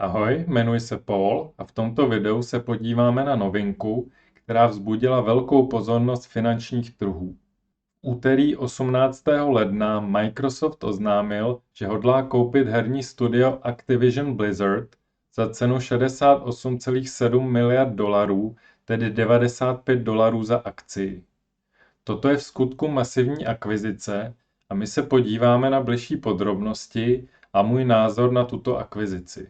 Ahoj, jmenuji se Paul a v tomto videu se podíváme na novinku, která vzbudila velkou pozornost finančních trhů. V úterý 18. ledna Microsoft oznámil, že hodlá koupit herní studio Activision Blizzard za cenu 68,7 miliard dolarů, tedy $95 za akcii. Toto je vskutku masivní akvizice a my se podíváme na bližší podrobnosti a můj názor na tuto akvizici.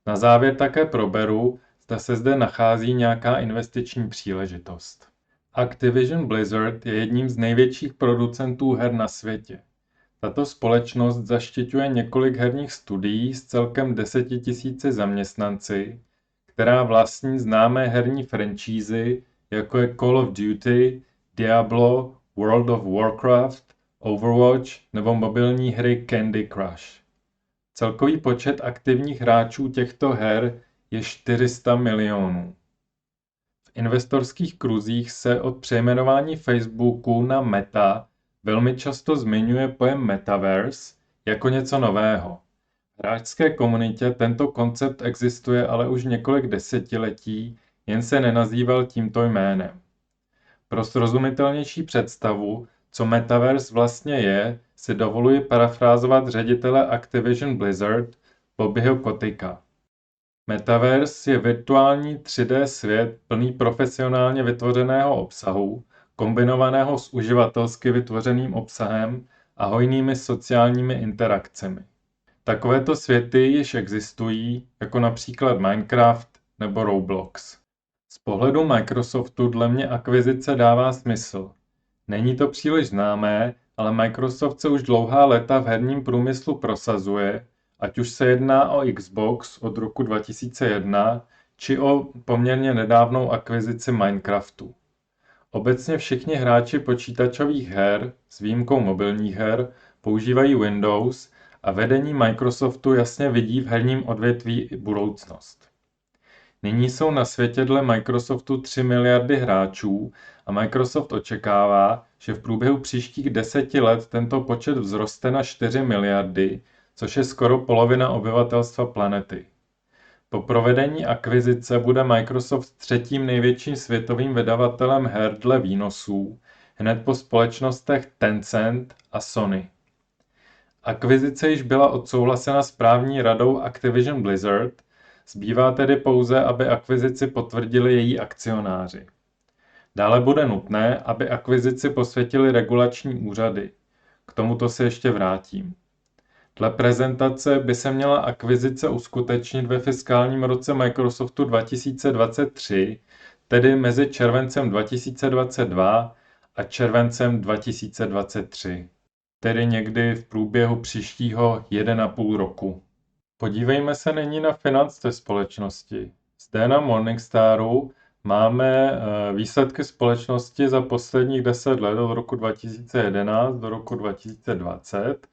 Na závěr také proberu, zda se zde nachází nějaká investiční příležitost. Activision Blizzard je jedním z největších producentů her na světě. Tato společnost zaštiťuje několik herních studií s celkem 10 000 zaměstnanci, která vlastní známé herní franšízy, jako je Call of Duty, Diablo, World of Warcraft, Overwatch nebo mobilní hry Candy Crush. Celkový počet aktivních hráčů těchto her je 400 milionů. V investorských kruzích se od přejmenování Facebooku na Meta velmi často zmiňuje pojem Metaverse jako něco nového. V hráčské komunitě tento koncept existuje ale už několik desetiletí, jen se nenazýval tímto jménem. Pro srozumitelnější představu, co Metaverse vlastně je, si dovoluji parafrázovat ředitele Activision Blizzard Bobbyho Koticka. Metaverse je virtuální 3D svět plný profesionálně vytvořeného obsahu, kombinovaného s uživatelsky vytvořeným obsahem a hojnými sociálními interakcemi. Takovéto světy již existují, jako například Minecraft nebo Roblox. Z pohledu Microsoftu dle mě akvizice dává smysl. Není to příliš známé, ale Microsoft se už dlouhá léta v herním průmyslu prosazuje, ať už se jedná o Xbox od roku 2001, či o poměrně nedávnou akvizici Minecraftu. Obecně všichni hráči počítačových her, s výjimkou mobilních her, používají Windows a vedení Microsoftu jasně vidí v herním odvětví budoucnost. Nyní jsou na světě dle Microsoftu 3 miliardy hráčů a Microsoft očekává, že v průběhu příštích 10 let tento počet vzroste na 4 miliardy, což je skoro polovina obyvatelstva planety. Po provedení akvizice bude Microsoft třetím největším světovým vydavatelem her dle výnosů, hned po společnostech Tencent a Sony. Akvizice již byla odsouhlasena správní radou Activision Blizzard, zbývá tedy pouze, aby akvizici potvrdili její akcionáři. Dále bude nutné, aby akvizici posvětili regulační úřady. K tomuto se ještě vrátím. Dle prezentace by se měla akvizice uskutečnit ve fiskálním roce Microsoftu 2023, tedy mezi červencem 2022 a červencem 2023, tedy někdy v průběhu příštího 1,5 roku. Podívejme se nyní na finance společnosti. Zde na Morningstaru máme výsledky společnosti za posledních 10 let od roku 2011 do roku 2020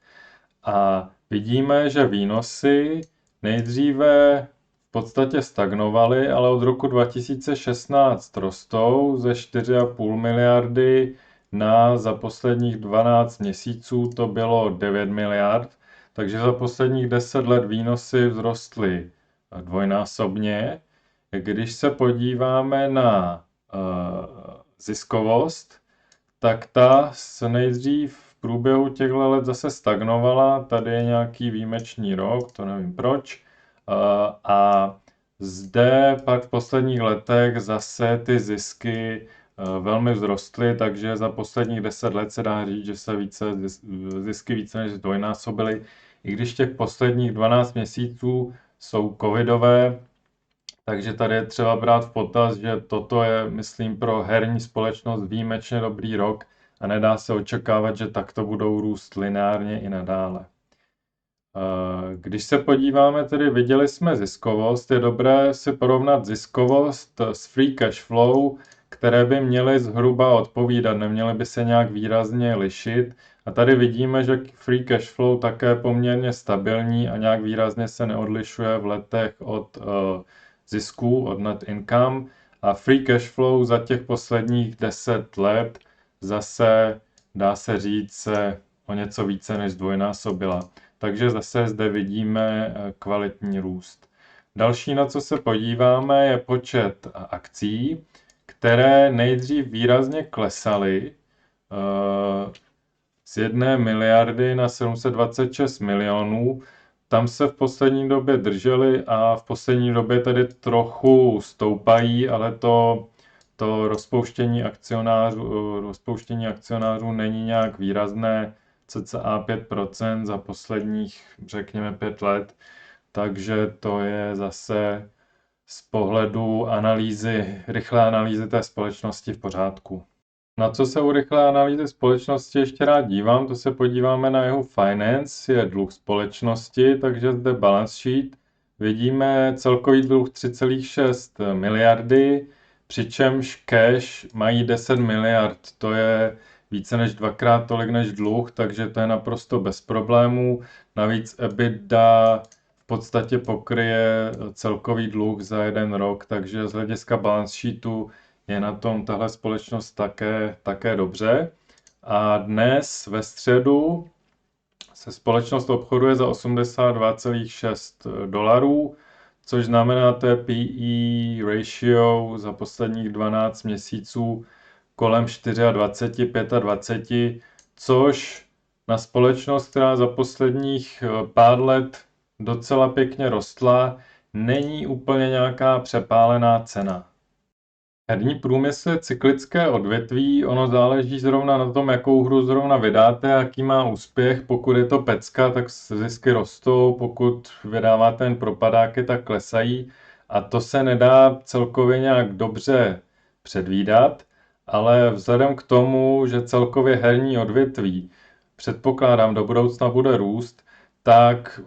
a vidíme, že výnosy nejdříve v podstatě stagnovaly, ale od roku 2016 rostou ze 4,5 miliardy na za posledních 12 měsíců to bylo 9 miliard. Takže za posledních 10 let výnosy vzrostly dvojnásobně. Když se podíváme na ziskovost, tak ta se nejdřív v průběhu těchto let zase stagnovala. Tady je nějaký výjimečný rok, to nevím proč. A zde pak v posledních letech zase ty zisky velmi vzrostly, takže za posledních 10 let se dá říct, že se zisky více než zdvojnásobily. I když těch posledních 12 měsíců jsou covidové, takže tady je třeba brát v potaz, že toto je, myslím, pro herní společnost výjimečně dobrý rok a nedá se očekávat, že takto budou růst lineárně i nadále. Když se podíváme, tedy viděli jsme ziskovost, je dobré si porovnat ziskovost s free cash flow, které by měly zhruba odpovídat, neměly by se nějak výrazně lišit. A tady vidíme, že free cash flow také je poměrně stabilní a nějak výrazně se neodlišuje v letech od zisků, od net income. A free cash flow za těch posledních 10 let zase, dá se říct, se o něco více než zdvojnásobila. Takže zase zde vidíme kvalitní růst. Další, na co se podíváme, je počet akcí, které nejdřív výrazně klesaly z 1 miliardy na 726 milionů. Tam se v poslední době drželi a v poslední době tedy trochu stoupají, ale to rozpouštění akcionářů není nějak výrazné, cca 5% za posledních, řekněme, 5 let. Takže to je zase z pohledu rychlé analýzy té společnosti v pořádku. Na co se u rychlé analýzy společnosti ještě rád dívám, to se podíváme na jeho finance, je dluh společnosti, takže zde balance sheet. Vidíme celkový dluh 3,6 miliardy, přičemž cash mají 10 miliard, to je více než dvakrát tolik než dluh, takže to je naprosto bez problémů. Navíc EBITDA v podstatě pokryje celkový dluh za 1 rok, takže z hlediska balance sheetu je na tom tahle společnost také dobře. A dnes ve středu se společnost obchoduje za $82,6, což znamená, to je PE ratio za posledních 12 měsíců kolem 24, 25, což na společnost, která za posledních pár let docela pěkně rostla, není úplně nějaká přepálená cena. Herní průmysl je cyklické odvětví, ono záleží zrovna na tom, jakou hru zrovna vydáte, jaký má úspěch. Pokud je to pecka, tak zisky rostou, pokud vydáváte jen propadáky, tak klesají. A to se nedá celkově nějak dobře předvídat, ale vzhledem k tomu, že celkově herní odvětví, předpokládám, do budoucna bude růst, tak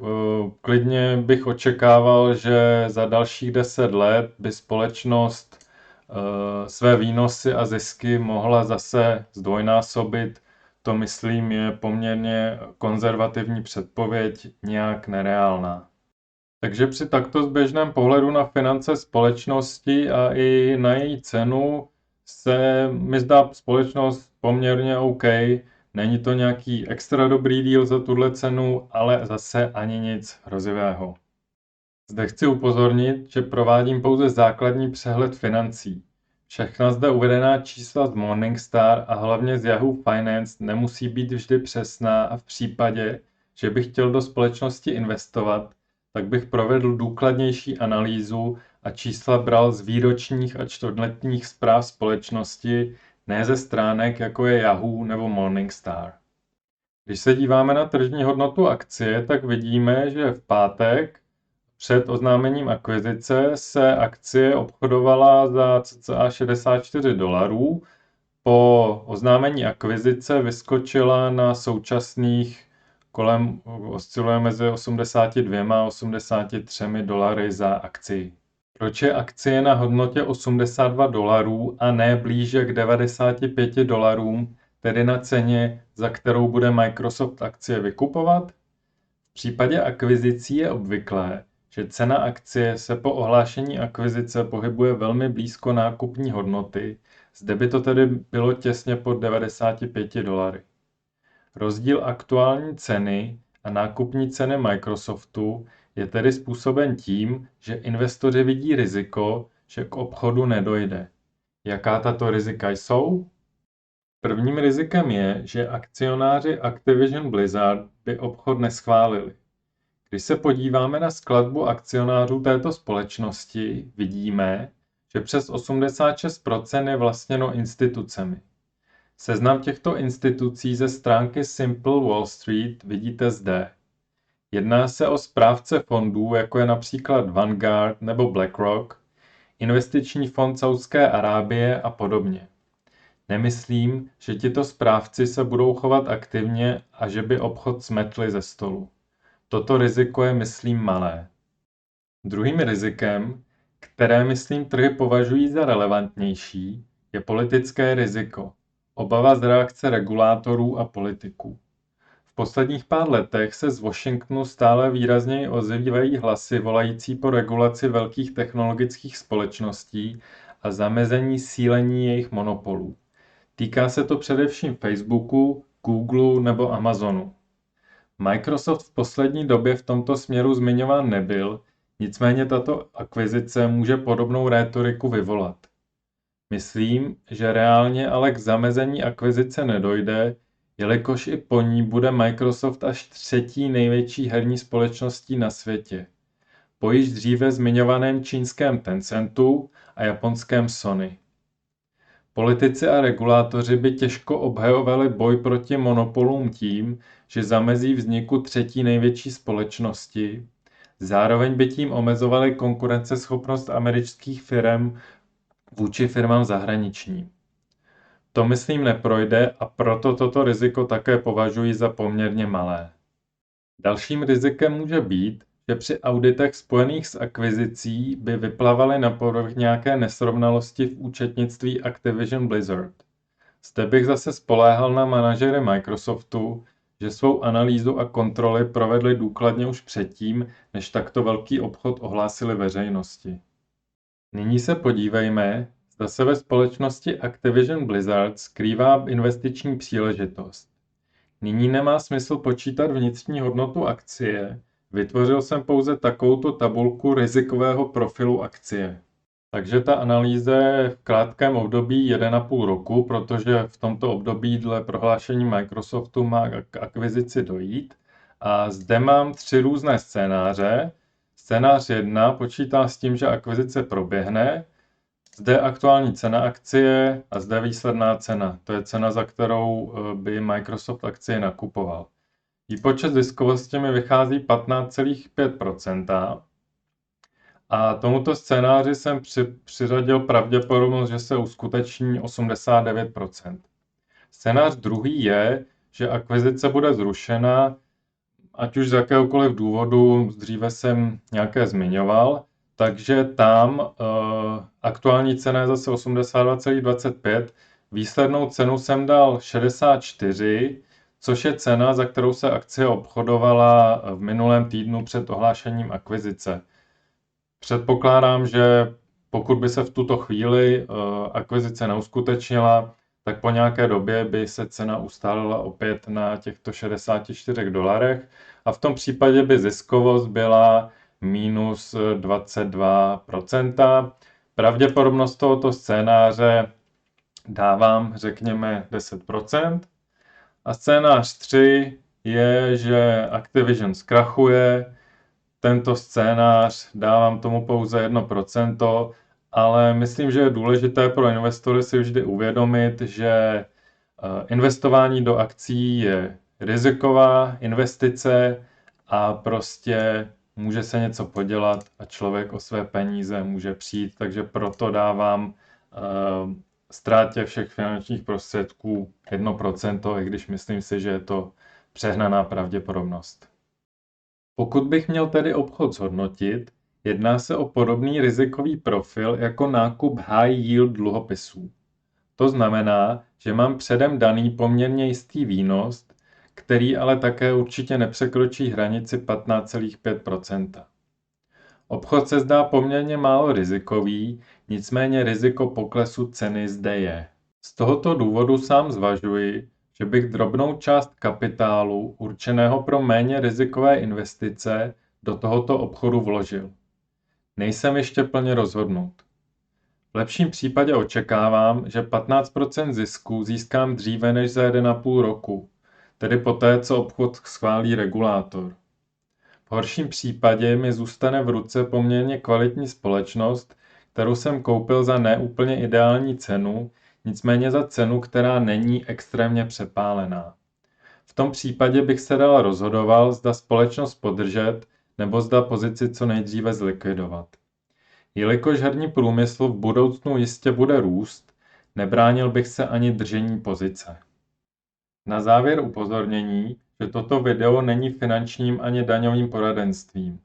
klidně bych očekával, že za dalších 10 let by společnost své výnosy a zisky mohla zase zdvojnásobit. To, myslím, je poměrně konzervativní předpověď, nějak nereálná. Takže při takto zběžném pohledu na finance společnosti a i na její cenu se mi zdá společnost poměrně OK. Není to nějaký extra dobrý deal za tuhle cenu, ale zase ani nic hrozivého. Zde chci upozornit, že provádím pouze základní přehled financí. Všechna zde uvedená čísla z Morningstar a hlavně z Yahoo Finance nemusí být vždy přesná a v případě, že bych chtěl do společnosti investovat, tak bych provedl důkladnější analýzu a čísla bral z výročních a čtvrtletních zpráv společnosti, ne ze stránek jako je Yahoo nebo Morningstar. Když se díváme na tržní hodnotu akcie, tak vidíme, že v pátek před oznámením akvizice se akcie obchodovala za cca $64. Po oznámení akvizice vyskočila na současných osciluje mezi 82 a 83 dolary za akci. Proč je akcie na hodnotě $82 a ne blíže k $95, tedy na ceně, za kterou bude Microsoft akcie vykupovat? V případě akvizicí je obvyklé, že cena akcie se po ohlášení akvizice pohybuje velmi blízko nákupní hodnoty, zde by to tedy bylo těsně pod $95. Rozdíl aktuální ceny a nákupní ceny Microsoftu je tedy způsoben tím, že investoři vidí riziko, že k obchodu nedojde. Jaká tato rizika jsou? Prvním rizikem je, že akcionáři Activision Blizzard by obchod neschválili. Když se podíváme na skladbu akcionářů této společnosti, vidíme, že přes 86% je vlastněno institucemi. Seznam těchto institucí ze stránky Simple Wall Street vidíte zde. Jedná se o správce fondů, jako je například Vanguard nebo BlackRock, investiční fond Saúdské Arábie a podobně. Nemyslím, že tito správci se budou chovat aktivně a že by obchod smetli ze stolu. Toto riziko je, myslím, malé. Druhým rizikem, které, myslím, trhy považují za relevantnější, je politické riziko. Obava z reakce regulátorů a politiků. V posledních pár letech se z Washingtonu stále výrazněji ozývají hlasy volající po regulaci velkých technologických společností a zamezení sílení jejich monopolů. Týká se to především Facebooku, Google nebo Amazonu. Microsoft v poslední době v tomto směru zmiňován nebyl, Nicméně tato akvizice může podobnou rétoriku vyvolat. Myslím, že reálně ale k zamezení akvizice nedojde, jelikož i po ní bude Microsoft až třetí největší herní společností na světě. Po již dříve zmiňovaném čínském Tencentu a japonském Sony. Politici a regulátoři by těžko obhajovali boj proti monopolům tím, že zamezí vzniku třetí největší společnosti. Zároveň by tím omezovali konkurenceschopnost amerických firm vůči firmám zahraničním. To myslím neprojde a proto toto riziko také považuji za poměrně malé. Dalším rizikem může být, že při auditech spojených s akvizicí by vyplavaly na povrch nějaké nesrovnalosti v účetnictví Activision Blizzard. Zde bych zase spoléhal na manažery Microsoftu, že svou analýzu a kontroly provedli důkladně už předtím, než takto velký obchod ohlásili veřejnosti. Nyní se podívejme, zda se ve společnosti Activision Blizzard skrývá investiční příležitost. Nyní nemá smysl počítat vnitřní hodnotu akcie, vytvořil jsem pouze takovouto tabulku rizikového profilu akcie. Takže ta analýza je v krátkém období 1,5 roku, protože v tomto období dle prohlášení Microsoftu má k akvizici dojít. A zde mám 3 různé scénáře. Scénář 1 počítá s tím, že akvizice proběhne. Zde je aktuální cena akcie a zde výsledná cena. To je cena, za kterou by Microsoft akcie nakupoval. Výpočet ziskovosti mi vychází 15,5%. A tomuto scénáři jsem přiřadil pravděpodobnost, že se uskuteční 89%. Scénář druhý je, že akvizice bude zrušena, ať už z jakéhokoliv důvodu, dříve jsem nějaké zmiňoval, takže tam aktuální cena je zase 82,25, výslednou cenu jsem dal 64, což je cena, za kterou se akcie obchodovala v minulém týdnu před ohlášením akvizice. Předpokládám, že pokud by se v tuto chvíli akvizice neuskutečnila, tak po nějaké době by se cena ustálila opět na těchto $64 a v tom případě by ziskovost byla minus 22%. Pravděpodobnost tohoto scénáře dávám, řekněme, 10%. A scénář 3 je, že Activision zkrachuje. Tento scénář dávám tomu pouze 1%, ale myslím, že je důležité pro investory si vždy uvědomit, že investování do akcí je riziková investice a prostě může se něco podělat a člověk o své peníze může přijít, takže proto dávám ztrátě všech finančních prostředků 1%, i když myslím si, že je to přehnaná pravděpodobnost. Pokud bych měl tedy obchod zhodnotit, jedná se o podobný rizikový profil jako nákup high yield dluhopisů. To znamená, že mám předem daný poměrně jistý výnos, který ale také určitě nepřekročí hranici 15,5%. Obchod se zdá poměrně málo rizikový, nicméně riziko poklesu ceny zde je. Z tohoto důvodu sám zvažuji, že bych drobnou část kapitálu určeného pro méně rizikové investice do tohoto obchodu vložil. Nejsem ještě plně rozhodnut. V lepším případě očekávám, že 15% zisku získám dříve než za 1,5 roku, tedy poté, co obchod schválí regulátor. V horším případě mi zůstane v ruce poměrně kvalitní společnost, kterou jsem koupil za neúplně ideální cenu, nicméně za cenu, která není extrémně přepálená. V tom případě bych se dál rozhodoval, zda společnost podržet, nebo zda pozici co nejdříve zlikvidovat. Jelikož herní průmysl v budoucnu jistě bude růst, nebránil bych se ani držení pozice. Na závěr upozornění, že toto video není finančním ani daňovým poradenstvím.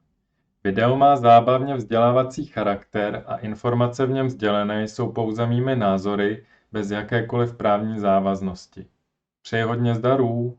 Video má zábavně vzdělávací charakter a informace v něm sdělené jsou pouze mými názory bez jakékoliv právní závaznosti. Přeji hodně zdarů!